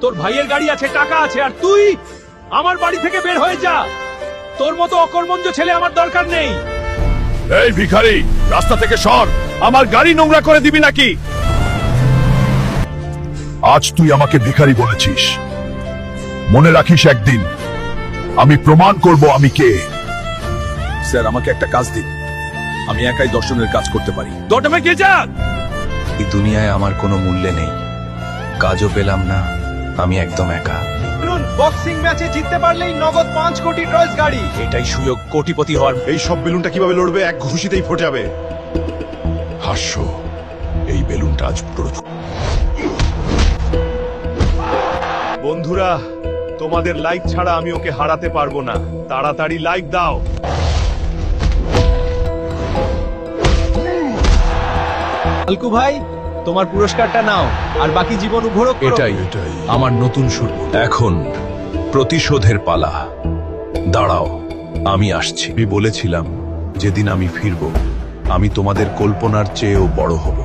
তোর ভাইয়ের গাড়ি আছে, টাকা আছে, আর তুই আমার বাড়ি থেকে বের হয়ে যা। তোর মতো অকর্মণ্য ছেলে আমার দরকার নেই। এই ভিখারি, রাস্তা থেকে সর। আমার গাড়ি নোংরা করে দিবি নাকি? আজ তুই আমাকে ভিখারি বলেছিস, মনে রাখিস একদিন আমি প্রমাণ করব আমি কে। স্যার, আমাকে একটা কাজ দিন, আমি একাই দর্শনের কাজ করতে পারি। দোটামে কে যা। এই দুনিয়ায় আমার কোনো মূল্য নেই, কাজও পেলাম না, আমি একদম একা। বক্সিং ম্যাচে জিততে পারলেই নগদ 5 কোটি রয়েস গাড়ি। এটাই সুযোগ কোটিপতি হওয়ার। এই সব বেলুনটা কিভাবে লড়বে? এক ঘুষিতেই ফোটে যাবে। হাস্য, এই বেলুনটা আজ পুরো। বন্ধুরা, তোমাদের লাইক ছাড়া আমি ওকে হারাতে পারবো না। তাড়াতাড়ি লাইক দাও। আলকু ভাই, তোমার পুরস্কারটা নাও, আর বাকি জীবন উপভোগ করো। এটাই আমার নতুন শুরু। এখন প্রতিশোধের পালা। দাঁড়াও, আমি আসছি। আমি বলেছিলাম যেদিন আমি ফিরব, আমি তোমাদের কল্পনার চেয়েও বড় হব।